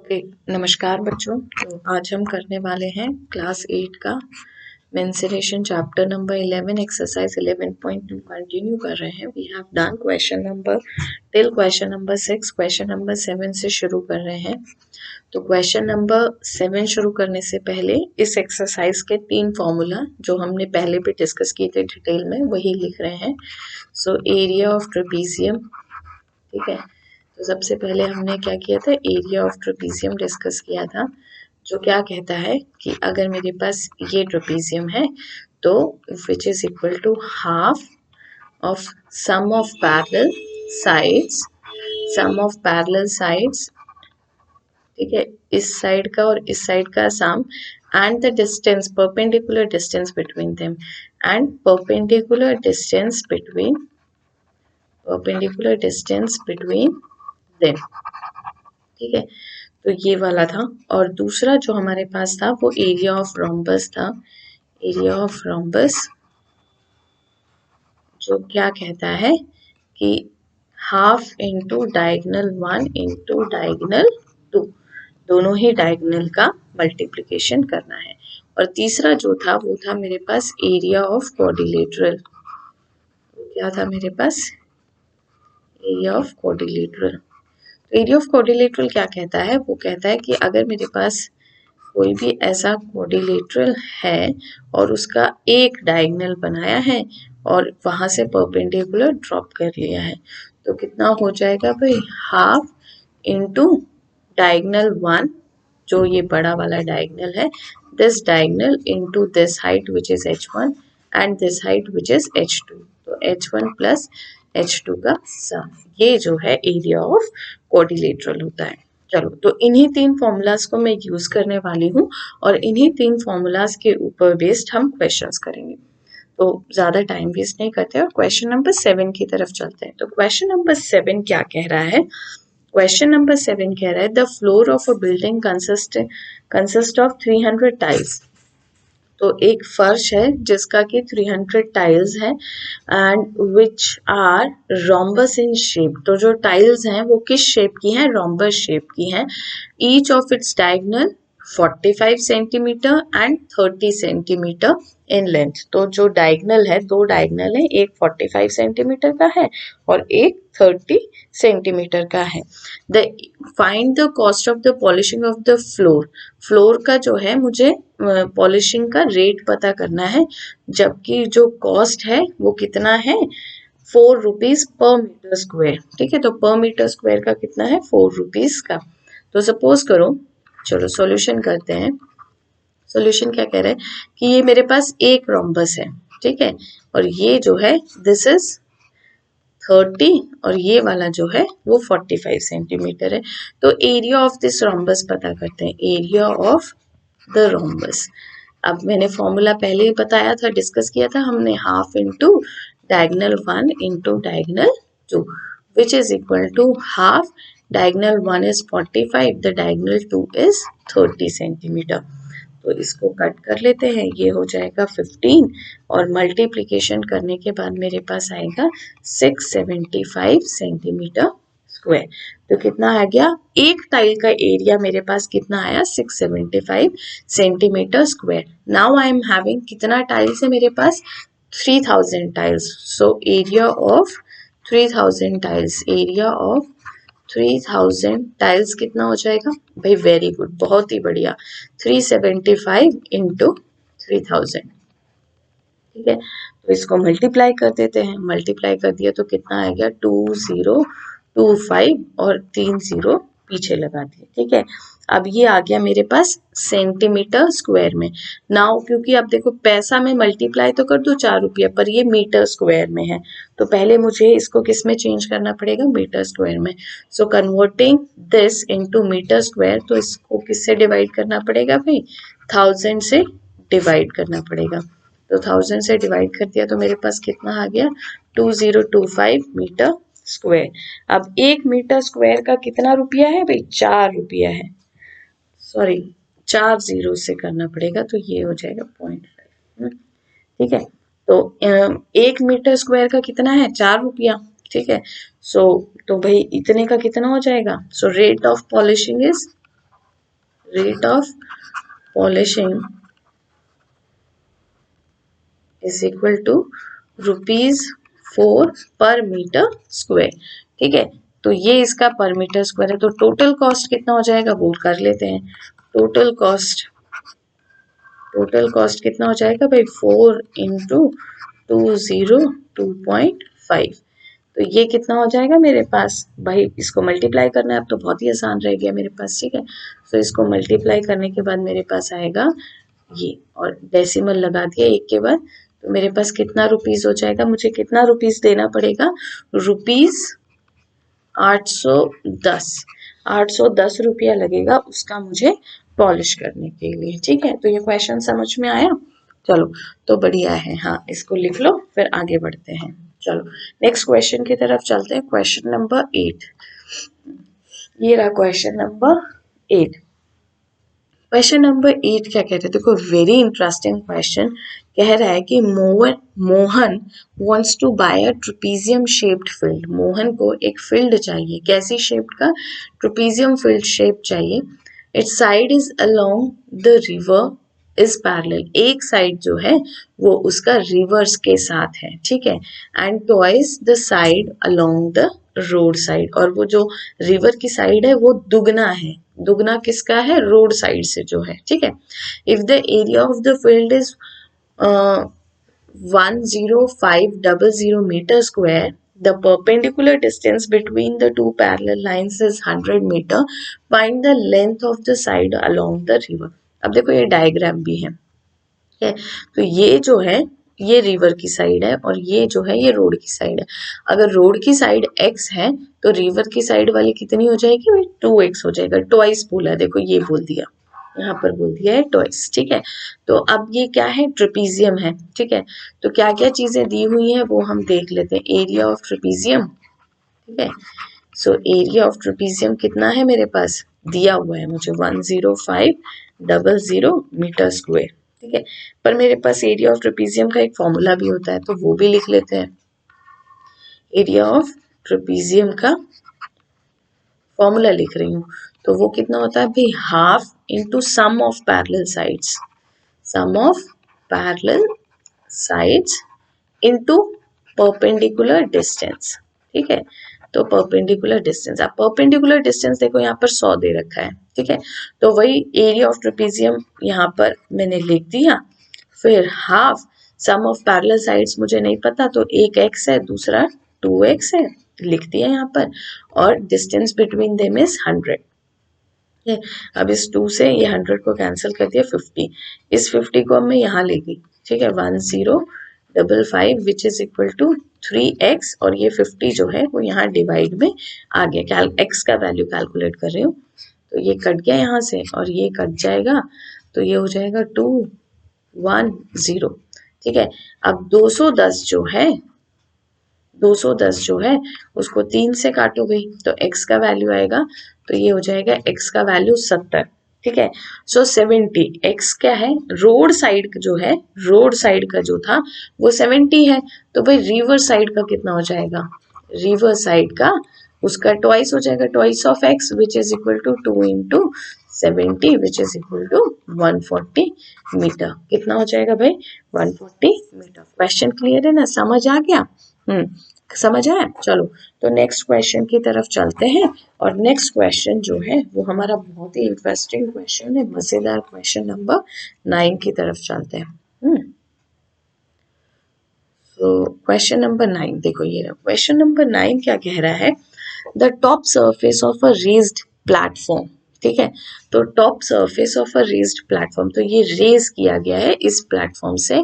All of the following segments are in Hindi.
ओके नमस्कार बच्चों। तो आज हम करने वाले हैं क्लास 8 का mensuration chapter number 11 exercise 11.2 continue कर रहे हैं। We have done question number 6। Question number 7 से शुरू कर रहे हैं। तो क्वेश्चन नंबर 7 शुरू करने से पहले इस एक्सरसाइज के 3 फॉर्मूला जो हमने पहले भी डिस्कस किए थे डिटेल में वही लिख रहे हैं। सो एरिया ऑफ ट्रेपीजियम, ठीक है। तो सबसे पहले हमने क्या किया था, एरिया ऑफ ट्रेपीजियम डिस्कस किया था, जो क्या कहता है कि अगर मेरे पास ये ट्रेपीजियम है तो which is equal to half of sum of parallel sides, ठीक है, इस साइड का और इस साइड का sum and the distance perpendicular distance between them and perpendicular distance between them, ठीक है। तो ये वाला था। और दूसरा जो हमारे पास था वो एरिया ऑफ रोम्बस था। एरिया ऑफ रोम्बस जो क्या कहता है कि half into diagonal 1 into diagonal 2, दोनों ही डायगनल का मल्टीप्लिकेशन करना है। और तीसरा जो था वो था मेरे पास एरिया ऑफ क्वाड्रिलेटरल। क्या था मेरे पास? Area of quadrilateral. तो एरिया ऑफ क्वाड्रिलेटरल क्या कहता है? वो कहता है कि अगर मेरे पास कोई भी ऐसा क्वाड्रिलेटरल है और उसका एक डायगोनल बनाया है और वहां से परपेंडिकुलर ड्रॉप कर लिया है तो कितना हो जाएगा भाई? हाफ इंटू डायगोनल 1, जो ये बड़ा वाला डायगोनल है, this diagonal into this height which is h1 and this height which is h2, तो h1 प्लस h2 का सम, ये जो है एरिया ऑफ क्वाड्रिलेटरल होता है। चलो, तो इन्हीं 3 फॉर्मूलाज को मैं यूज करने वाली हूँ और इन्हीं 3 फॉर्मूलाज के ऊपर बेस्ड हम क्वेश्चंस करेंगे। तो ज्यादा टाइम वेस्ट नहीं करते और क्वेश्चन नंबर 7 की तरफ चलते हैं। तो क्वेश्चन नंबर 7 क्या कह रहा है? क्वेश्चन नंबर 7 कह रहा है the floor of a building consist of 300 tiles. तो एक फर्श है जिसका कि 300 टाइल्स है and which are rhombus in shape. तो जो टाइल्स हैं वो किस शेप की हैं? रोम्बस शेप की हैं। Each of its diagonal 45 centimetre and 30 centimetre in length. तो जो डायगोनल है, 2 डायगोनल है, एक 45 सेंटीमीटर का है और एक 30 सेंटीमीटर का है। The find the cost of the polishing of the floor. Floor का जो है मुझे पॉलिशिंग का रेट पता करना है, जबकि जो कॉस्ट है वो कितना है? 4 रुपीज पर मीटर स्क्वायर, ठीक है। तो पर मीटर स्क्वायर का कितना है? 4 रुपीज का। तो सपोज करो, चलो सॉल्यूशन करते हैं। सॉल्यूशन क्या कह रहा है कि ये मेरे पास एक रोम्बस है, ठीक है, और ये जो है दिस इज 30 और ये वाला जो है वो 45 सेंटीमीटर है। तो एरिया ऑफ दिस रोम्बस पता करते हैं, एरिया ऑफ द रोम्बस। अब मैंने फॉर्मूला पहले ही बताया था, डिस्कस किया था हमने, half into diagonal 1 into diagonal 2 which is equal to half diagonal 1 is 45, the diagonal 2 is 30 centimetre. तो इसको कट कर लेते हैं, ये हो जाएगा 15 और मल्टीप्लिकेशन करने के बाद मेरे पास आएगा 675 सेंटीमीटर स्क्वायर। तो कितना आ गया? एक टाइल का एरिया मेरे पास कितना आया? 675 centimetre square. Now I am having कितना टाइल्स है मेरे पास? 3000 tiles. So area of 3000 tiles, area of 3000 tiles कितना हो जाएगा भाई? वेरी गुड, बहुत ही बढ़िया, 375 इंटू 3000, ठीक है। तो इसको मल्टीप्लाई कर देते हैं, मल्टीप्लाई कर दिया तो कितना आ गया? 2025 और 3 0 पीछे लगा दिए, ठीक है। अब ये आ गया मेरे पास सेंटीमीटर स्क्वायर में। नाउ क्योंकि अब देखो पैसा में मल्टीप्लाई तो कर दो 4 रुपया, पर ये मीटर स्क्वायर में है, तो पहले मुझे इसको किस में चेंज करना पड़ेगा? मीटर स्क्वायर में। So converting this into metre square, तो इसको किससे डिवाइड करना पड़ेगा भाई? 1000 से डिवाइड करना पड़ेगा। तो 1000 से डिवाइड कर दिया तो मेरे पास कितना आ गया? 2025 मीटर स्क्वायर। अब 1 मीटर स्क्वायर का कितना रुपया है भाई? 4 रुपया है। सॉरी, 4 जीरो से करना पड़ेगा, तो ये हो जाएगा 0.5, ठीक है। तो 1 मीटर स्क्वायर का कितना है? 4 रुपया, ठीक है। सो तो भाई इतने का कितना हो जाएगा? So rate of polishing is rate of polishing is equal to ₹4 per metre square. ठीक है, तो ये इसका पर मीटर स्क्वायर है, तो टोटल कॉस्ट कितना हो जाएगा वो कर लेते हैं। टोटल कॉस्ट कितना हो जाएगा भाई, 4 इंटू 202.5। तो ये कितना हो जाएगा मेरे पास भाई, इसको मल्टीप्लाई करना है अब तो बहुत ही आसान रह गया मेरे पास। ठीक है, तो इसको मल्टीप्लाई करने के बाद मेरे पास आएगा ये, और डेसिमल लगा दिया एक के बाद, तो मेरे पास कितना रुपीस हो जाएगा, मुझे कितना रुपीस देना पड़ेगा, रुपीस 810। 810 रुपया लगेगा उसका मुझे पॉलिश करने के लिए। ठीक है, तो ये क्वेश्चन समझ में आया। चलो, तो बढ़िया है। हाँ, इसको लिख लो, फिर आगे बढ़ते हैं। चलो नेक्स्ट क्वेश्चन की तरफ चलते हैं। क्वेश्चन नंबर 8, ये रहा क्वेश्चन नंबर 8। क्वेश्चन नंबर 8 क्या कहते हैं, देखो वेरी इंटरेस्टिंग क्वेश्चन। कह रहा है कि Mohan wants to buy a trapezium shaped field। Mohan को एक फील्ड चाहिए, कैसी शेप्ड का, ट्रेपेजियम फील्ड शेप चाहिए। It's side is along the river is parallel, एक साइड जो है वो उसका रिवर्स के साथ है। ठीक है, and twice the side along the road side, और वो जो रिवर की साइड है वो दुगना है। दुगना किसका है, रोड साइड से जो है। ठीक है, if the area of the field is 10500 meter square, the perpendicular distance between the two parallel lines is 100 meter, find the length of the side along the river। अब देखो ये डायग्राम भी है, ठीक है, तो ये जो है ये रिवर की साइड है और ये जो है ये रोड की साइड है। अगर रोड की साइड x है तो रिवर की साइड वाली कितनी हो जाएगी भाई, 2x हो जाएगा। ट्वाइस बोला, देखो ये बोल दिया, यहाँ पर बोल दिया है ट्वाइस। ठीक है, तो अब ये क्या है, ट्रेपेजियम है। ठीक है, तो क्या क्या चीजें दी हुई हैं वो हम देख लेते हैं। एरिया ऑफ ट्रेपेजियम, ठीक है, सो एरिया ऑफ ट्रेपेजियम कितना है मेरे पास, दिया हुआ है मुझे 10500 मीटर स्क्वायर। ठीक है, पर मेरे पास एरिया ऑफ ट्रेपेजियम का एक फॉर्मूला भी होता है, तो वो भी लिख लेते हैं। एरिया ऑफ ट्रेपेजियम का फॉर्मूला लिख रही हूँ, तो वो कितना होता है भाई, half into sum of parallel sides, sum of parallel sides into perpendicular distance. ठीक है, तो परपेंडिकुलर डिस्टेंस, अब परपेंडिकुलर डिस्टेंस देखो यहाँ पर 100 दे रखा है। ठीक है, तो वही एरिया ऑफ ट्रेपेजियम यहाँ पर मैंने लिख दिया। फिर half sum of parallel sides मुझे नहीं पता, तो एक x है दूसरा 2x है, लिख दिया यहाँ पर, और डिस्टेंस बिटवीन देम इज 100। अब इस 2 से ये 100 को कैंसिल कर दिया, 50। इस 50 को अब मैं यहाँ ले गई। ठीक है, 1055 विच इज इक्वल टू 3x, और ये 50 जो है वो यहाँ डिवाइड में आ गया। x का वैल्यू कैलकुलेट कर रही हूँ, तो ये कट गया यहाँ से और ये कट जाएगा, तो ये हो जाएगा 210। ठीक है, अब 210 जो है, 210 जो है उसको 3 से काटोगे तो x का वैल्यू आएगा, तो ये हो जाएगा x का वैल्यू 70। ठीक है, सो 70, x क्या है, रोड साइड जो है, रोड साइड का जो था वो 70 है, तो भाई रिवर साइड का कितना हो जाएगा, रिवर साइड का उसका ट्वाइस हो जाएगा, twice of x which is equal to 2 into 70 which is equal to 140 metre. कितना हो जाएगा भाई, 140 मीटर। क्वेश्चन क्लियर है ना, समझ आ गया, समझ आया। चलो, तो नेक्स्ट क्वेश्चन की तरफ चलते हैं, और नेक्स्ट क्वेश्चन जो है वो हमारा बहुत ही इंटरेस्टिंग क्वेश्चन है, मजेदार क्वेश्चन नंबर 9 की तरफ चलते हैं। तो क्वेश्चन नंबर 9 देखो, ये रहा क्वेश्चन नंबर 9। क्या कह रहा है, the top surface of a raised platform. ठीक है, तो top surface of a raised platform, तो ये रेज किया गया है इस प्लेटफॉर्म से,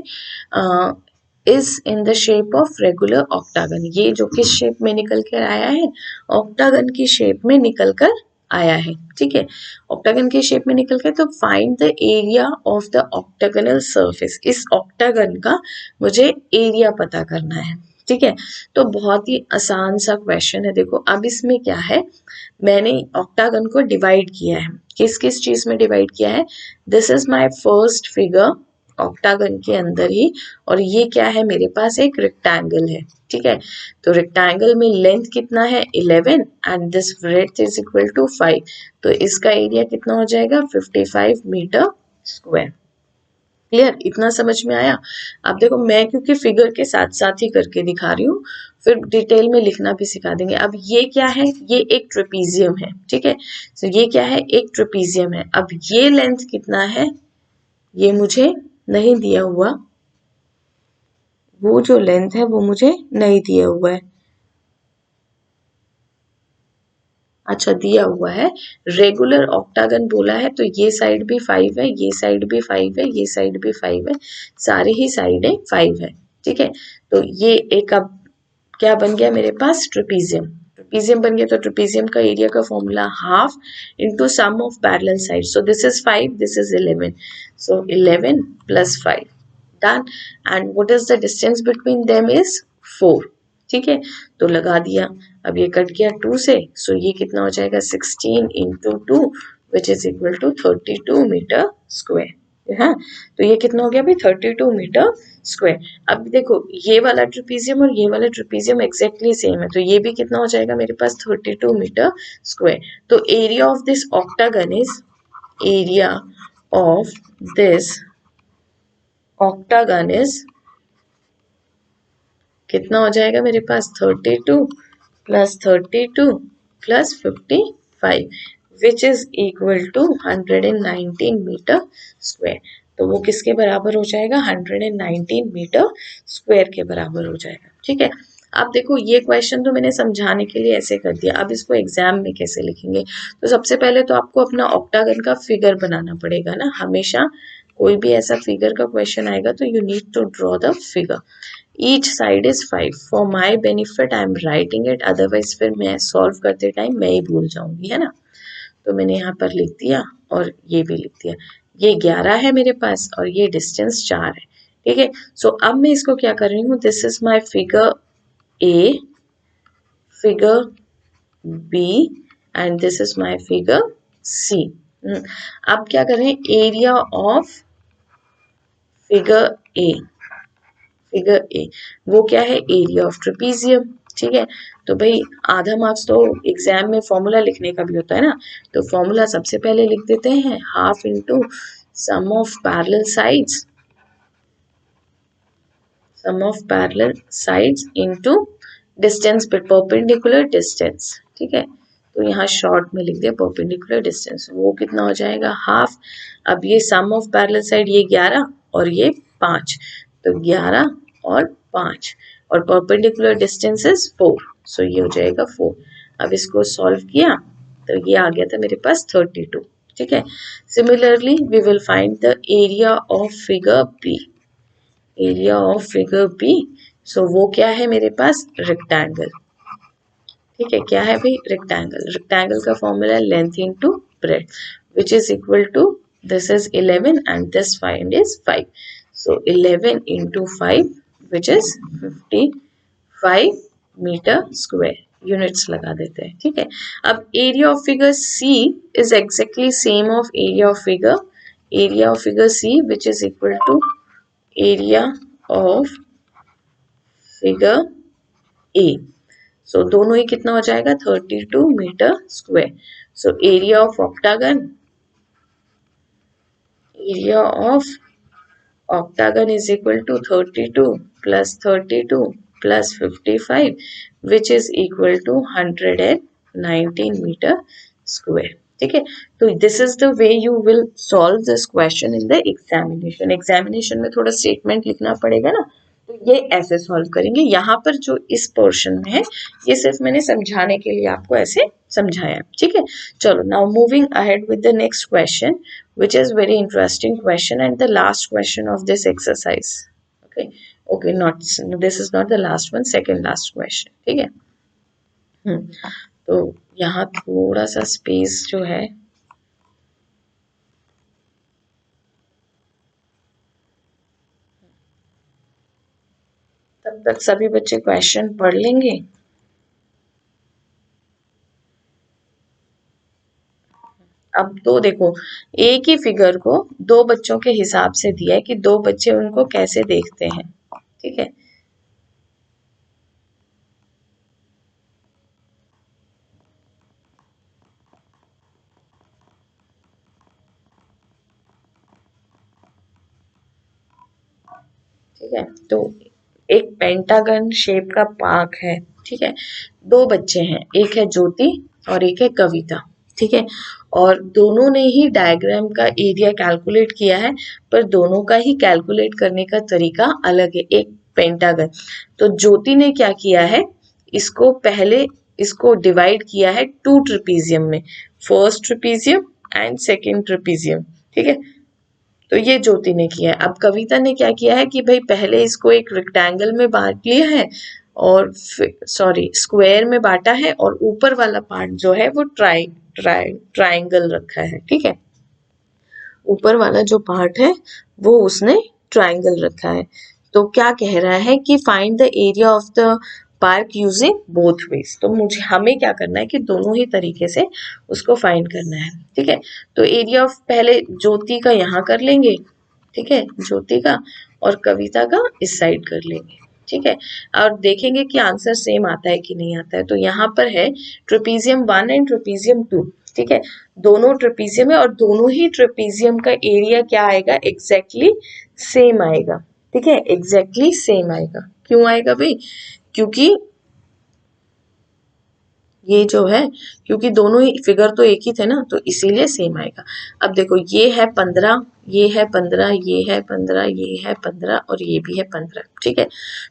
is in the shape of regular octagon. ये जो किस शेप में निकल कर आया है, ऑक्टागन की शेप में निकल कर आया है। ठीक है, ऑक्टागन की शेप में निकल कर, तो find the area of the octagonal surface. इस ऑक्टागन का मुझे एरिया पता करना है। ठीक है, तो बहुत ही आसान सा क्वेश्चन है। देखो अब इसमें क्या है, मैंने ऑक्टागन को डिवाइड किया है, किस किस चीज में डिवाइड किया है, this is my first figure. Octagon के अंदर ही, और ये क्या है मेरे पास एक रेक्टेंगल है, ठीक है। तो रेक्टेंगल में लेंथ कितना है 11 and this breadth is equal to 5, तो इसका एरिया कितना हो जाएगा 55 मीटर स्क्वायर। क्लियर, इतना समझ में आया। अब देखो मैं क्योंकि फिगर के साथ साथ ही करके दिखा रही हूँ, फिर डिटेल में लिखना भी सिखा देंगे। अब ये क्या है, ये एक ट्रेपीजियम है, ठीक है। तो ये क्या है, एक ट्रेपीजियम है। अब ये लेंथ कितना है ये मुझे नहीं दिया हुआ, वो जो लेंथ है वो मुझे नहीं दिया हुआ है। अच्छा दिया हुआ है, रेगुलर ऑक्टागन बोला है, तो ये साइड भी 5 है, ये साइड भी 5 है, ये साइड भी 5 है, सारी ही साइडें 5 है, ठीक है। तो ये एक अब क्या बन गया मेरे पास ट्रेपीजियम, ट्रेपीजियम बन गया। तो ट्रेपीजियम का एरिया का formula half into sum of parallel side, so this is 5, this is 11, so 11 plus 5 done. And what is the distance between them is 4, ठीक है। तो लगा दिया, अब ये कट गया 2 से, सो ये कितना हो जाएगा 16 into 2 which is equal to 32 metre square. हाँ, तो ये कितना हो गया भाई 32 मीटर स्क्वायर। अब देखो ये वाला ट्रेपीजियम और ये वाला ट्रेपीजियम एग्जैक्टली सेम है, तो ये भी कितना हो जाएगा मेरे पास 32 मीटर स्क्वायर। तो area of this octagon is, area of this octagon is कितना हो जाएगा मेरे पास 32 plus 32 plus 55 which is equal to 119 metre square. तो वो किसके बराबर हो जाएगा 119 मीटर स्क्वायर के बराबर हो जाएगा, ठीक है। अब देखो ये क्वेश्चन तो मैंने समझाने के लिए ऐसे कर दिया, अब इसको एग्जाम में कैसे लिखेंगे। तो सबसे पहले तो आपको अपना ऑक्टागन का फिगर बनाना पड़ेगा ना, हमेशा कोई भी ऐसा फिगर का क्वेश्चन आएगा तो you need to draw the figure. Each side is 5, for my benefit I am writing it, otherwise फिर मैं सॉल्व करते टाइम मैं ही भूल जाऊंगी, है ना। तो मैंने यहाँ पर लिख दिया और ये भी लिख दिया, ये 11 है मेरे पास और ये डिस्टेंस 4 है, ठीक है। सो अब मैं इसको क्या कर रही हूँ, this is my figure A, figure B and this is my figure C. अब क्या करें, area of figure A, figure A वो क्या है एरिया ऑफ ट्रेपीजियम, ठीक है। तो भाई आधा मार्क्स तो एग्जाम में फॉर्मूला लिखने का भी होता है ना, तो फॉर्मूला सबसे पहले लिख देते हैं, half into sum of parallel sides, sum of parallel sides into distance perpendicular distance, ठीक है। तो यहाँ शॉर्ट में लिख दिया परपेंडिकुलर डिस्टेंस, वो कितना हो जाएगा हाफ। अब ये सम ऑफ पैरेलल साइड ये 11 और ये 5, तो 11 और 5 और परपेंडिकुलर डिस्टेंस इज 4, सो ये हो जाएगा 4। अब इसको सॉल्व किया तो ये आ गया था मेरे पास 32, ठीक है। Similarly we will find the area of figure B, area of figure B, so वो क्या है मेरे पास रेक्टेंगल, ठीक है। क्या है भाई रेक्टेंगल, रेक्टेंगल का formula length into breadth which is equal to, this is 11 and this find is 5, so 11 into 5 which is 55 metre square, units लगा देते हैं, ठीक है। अब area of figure C is exactly same of area of figure, area of figure C which is equal to area of figure A, सो दोनों ही कितना हो जाएगा 32 metre square. So area of octagon, area of octagon is equal to 32 plus 32 plus 55 which is equal to 119 metre square, ठीक है। तो this is the way you will solve this question in the examination. Examination में थोड़ा स्टेटमेंट लिखना पड़ेगा ना, तो ये ऐसे सॉल्व करेंगे। यहाँ पर जो इस पोर्शन में है ये सिर्फ मैंने समझाने के लिए आपको ऐसे समझाया, ठीक है। चलो now moving ahead with the next question which is very interesting question and the last question of this exercise, okay, okay, not this is not the last one, second last question, ठीक है। तो यहाँ थोड़ा सा स्पेस जो है तब तक सभी बच्चे क्वेश्चन पढ़ लेंगे। अब तो देखो एक ही फिगर को दो बच्चों के हिसाब से दिया है कि दो बच्चे उनको कैसे देखते हैं, ठीक है। ठीक है, तो एक पेंटागन शेप का पार्क है, ठीक है। दो बच्चे हैं, एक है ज्योति और एक है कविता, ठीक है। और दोनों ने ही डायग्राम का एरिया कैलकुलेट किया है, पर दोनों का ही कैलकुलेट करने का तरीका अलग है। एक पेंटागन, तो ज्योति ने क्या किया है, इसको पहले इसको डिवाइड किया है टू ट्रिपीजियम में, first trapezium and second trapezium, ठीक है। तो ये ज्योति ने किया है। अब कविता ने क्या किया है कि भाई पहले इसको एक रेक्टेंगल में बांट लिया है और सॉरी स्क्वायर में बांटा है, और ऊपर वाला पार्ट जो है वो ट्राइंगल रखा है, ठीक है। ऊपर वाला जो पार्ट है वो उसने ट्राइंगल रखा है। तो क्या कह रहा है कि find the area of the park using both ways. तो मुझे हमें क्या करना है कि दोनों ही तरीके से उसको फाइंड करना है, ठीक है। तो एरिया ऑफ पहले ज्योति का यहाँ कर लेंगे, ठीक है, ज्योति का, और कविता का इस साइड कर लेंगे, ठीक है। और देखेंगे कि आंसर सेम आता है कि नहीं आता है। तो यहाँ पर है ट्रेपीजियम 1 एंड ट्रेपीजियम 2, ठीक है। दोनों ट्रेपीजियम है और दोनों ही ट्रेपीजियम का एरिया क्या आएगा, एग्जैक्टली सेम आएगा, ठीक है, एग्जैक्टली सेम आएगा। क्यों आएगा भाई, क्योंकि ये जो है, क्योंकि दोनों ही फिगर तो एक ही थे ना, तो इसीलिए सेम आएगा। अब देखो ये है 15, ये है 15, ये है 15, ये है 15 और ये भी है 15, ठीक है।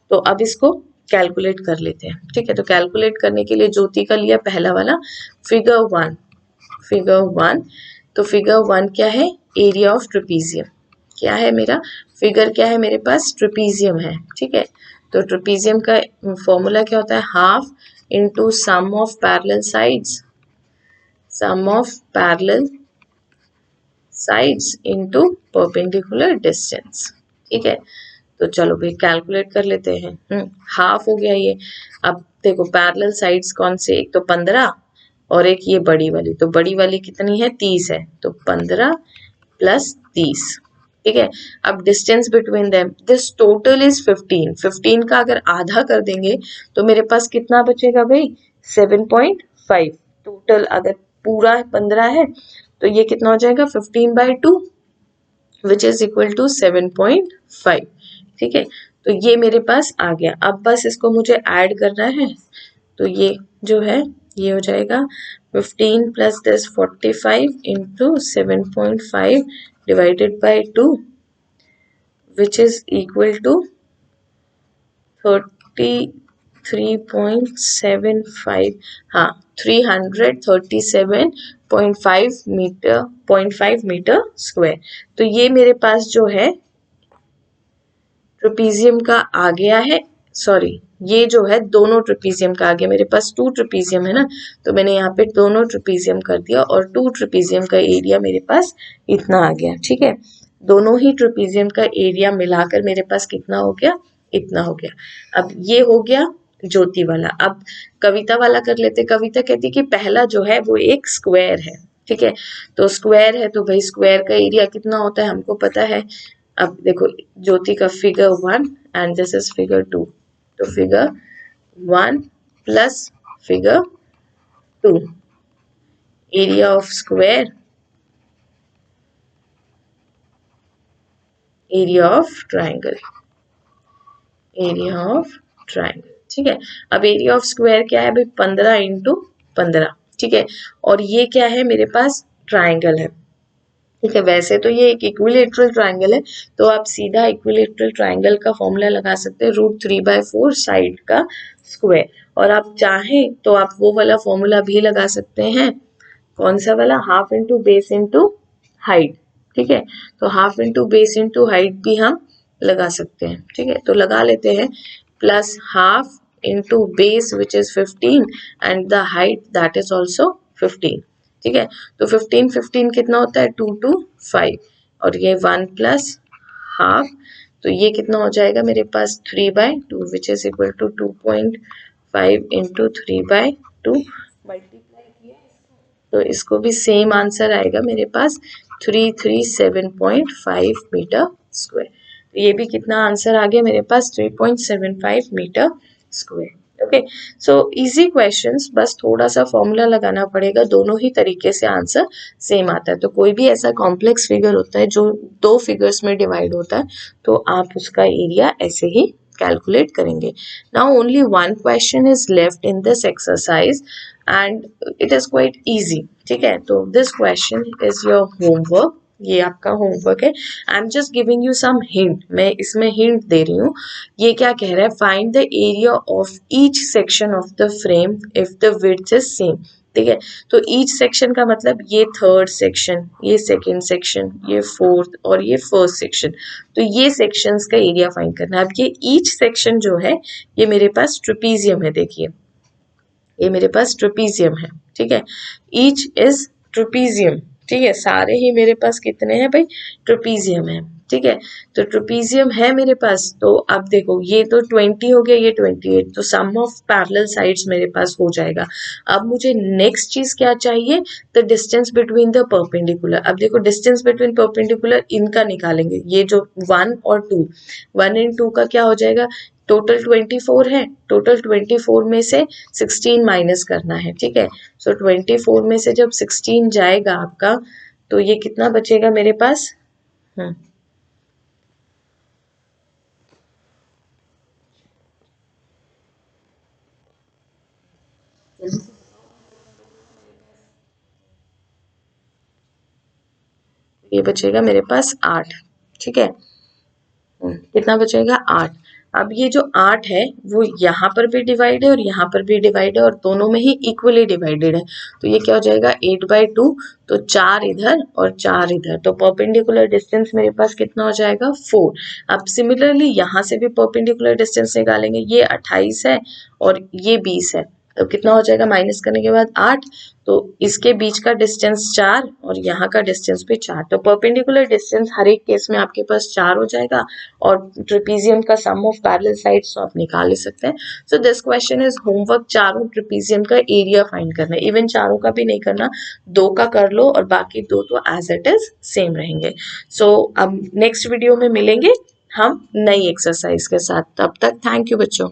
तो अब इसको कैलकुलेट कर लेते हैं, ठीक है। तो कैलकुलेट करने के लिए ज्योति का लिया पहला वाला फिगर 1, फिगर 1। तो फिगर 1 क्या है, एरिया ऑफ ट्रेपीजियम। क्या है मेरा फिगर, क्या है मेरे पास, ट्रेपीजियम है, ठीक है। तो ट्रेपीजियम का फॉर्मूला क्या होता है, half into sum of parallel sides, sum of parallel sides into perpendicular distance, ठीक है। तो चलो भाई कैलकुलेट कर लेते हैं। हाफ हो गया ये। अब देखो पैरेलल साइड्स कौन से, एक तो 15 और एक ये बड़ी वाली, तो बड़ी वाली कितनी है, 30 है, तो 15 प्लस 30, ठीक है। अब distance between them, this total is 15, 15 का अगर आधा कर देंगे तो मेरे पास कितना बचेगा भाई, 7.5। टोटल अगर पूरा 15 है तो ये कितना हो जाएगा, 15/2 विच इज इक्वल टू 7.5, ठीक है। तो ये मेरे पास आ गया। अब बस इसको मुझे ऐड करना है, तो ये जो है ये हो जाएगा 15 plus 10 45 into 7.5 divided by 2 which is equal to 33.75, हाँ 337.5 मीटर, 0.5 मीटर स्क्वायर। तो ये मेरे पास जो है ट्रेपीजियम का आ गया है, सॉरी ये जो है दोनों ट्रेपीजियम का आ गया, मेरे पास 2 ट्रेपीजियम है ना, तो मैंने यहाँ पे दोनों ट्रेपीजियम कर दिया और 2 ट्रेपीजियम का एरिया मेरे पास इतना आ गया, ठीक है। दोनों ही ट्रेपीजियम का एरिया मिलाकर मेरे पास कितना हो गया, इतना हो गया। अब ये हो गया ज्योति वाला। अब कविता वाला कर लेते। कविता कहती कि पहला जो है वो एक स्क्वायर है, ठीक है। तो स्क्वायर है तो भाई स्क्वायर का एरिया कितना होता है हमको पता है। अब देखो ज्योति का figure 1 and this is figure 2, तो figure 1 plus figure 2, area of square, area of triangle, area of triangle, ठीक है। अब एरिया ऑफ स्क्वायर क्या है भाई, 15 इंटू 15, ठीक है। और ये क्या है मेरे पास, ट्राइंगल है, ठीक है। वैसे तो ये एक इक्विलेटरल ट्राइंगल है, तो आप सीधा इक्विलेटरल ट्राइंगल का फॉर्मूला लगा सकते हैं, √3/4 साइड का स्क्वायर। और आप चाहें तो आप वो वाला फॉर्मूला भी लगा सकते हैं, कौन सा वाला, half into base into height, ठीक है। तो half into base into height भी हम लगा सकते हैं, ठीक है। तो लगा लेते हैं, plus half into base which is 15 and the height that is also 15, ठीक है। तो 15 15 कितना होता है, 2 to 5, और ये 1 प्लस हाफ, तो ये कितना हो जाएगा मेरे पास 3/2 which is equal to 2.5 into 3/2 multiply किया, तो इसको भी सेम आंसर आएगा मेरे पास 337.5 मीटर स्क्वायर। तो ये भी कितना आंसर आ गया मेरे पास 3.75 metre square. Okay, so easy questions, बस थोड़ा सा फॉर्मूला लगाना पड़ेगा, दोनों ही तरीके से आंसर सेम आता है। तो कोई भी ऐसा कॉम्प्लेक्स फिगर होता है जो दो फिगर्स में डिवाइड होता है तो आप उसका एरिया ऐसे ही कैलकुलेट करेंगे। Now only one question is left in this exercise and it is quite easy. ठीक है, तो this question is your homework, ये आपका होमवर्क है। I am just giving you some hint, मैं इसमें हिंट दे रही हूँ। ये क्या कह रहा है, find the area of each section of the frame if the width is same. ठीक है, तो ईच सेक्शन का मतलब ये थर्ड सेक्शन, ये सेकेंड सेक्शन, ये फोर्थ और ये फर्स्ट सेक्शन, तो ये सेक्शंस का एरिया फाइंड करना है। अब ये ईच सेक्शन जो है ये मेरे पास ट्रेपीजियम है, देखिए ये मेरे पास ट्रेपीजियम है। ठीक है, ईच इज ट्रेपीजियम। ठीक है, सारे ही मेरे पास कितने हैं भाई, ट्रेपीजियम है। ठीक है, तो ट्रेपीजियम है मेरे पास। तो अब देखो ये तो 20 हो गया, ये 28, तो सम ऑफ पैरेलल साइड्स मेरे पास हो जाएगा। अब मुझे नेक्स्ट चीज क्या चाहिए, the distance between the perpendicular. अब देखो डिस्टेंस बिटवीन परपेंडिकुलर इनका निकालेंगे, ये जो 1 और 2, 1 एंड 2 का क्या हो जाएगा, टोटल 24 है, टोटल 24 में से 16 माइनस करना है। ठीक है, सो 24 में से जब 16 जाएगा आपका तो ये कितना बचेगा मेरे पास, ये बचेगा मेरे पास 8। ठीक है, कितना बचेगा 8। अब ये जो 8 है वो यहाँ पर भी डिवाइड है और यहाँ पर भी डिवाइड है और दोनों में ही इक्वली डिवाइडेड है, तो ये क्या हो जाएगा 8/2, तो 4 इधर और 4 इधर, तो परपेंडिकुलर डिस्टेंस मेरे पास कितना हो जाएगा 4। अब सिमिलरली यहाँ से भी परपेंडिकुलर डिस्टेंस निकालेंगे, ये 28 है और ये 20 है, तो कितना हो जाएगा माइनस करने के बाद 8, तो इसके बीच का डिस्टेंस 4 और यहाँ का डिस्टेंस भी 4, तो परपेंडिकुलर डिस्टेंस हर एक केस में आपके पास 4 हो जाएगा और ट्रेपीजियम का सम ऑफ पैरेलल साइड्स तो आप निकाल ही सकते हैं। So this question is homework, चारों ट्रेपीजियम का एरिया फाइंड करना है। इवन चारों का भी नहीं करना, 2 का कर लो और बाकी 2 तो एज इट इज सेम रहेंगे। सो अब नेक्स्ट वीडियो में मिलेंगे हम नई एक्सरसाइज के साथ, तब तक थैंक यू बच्चों।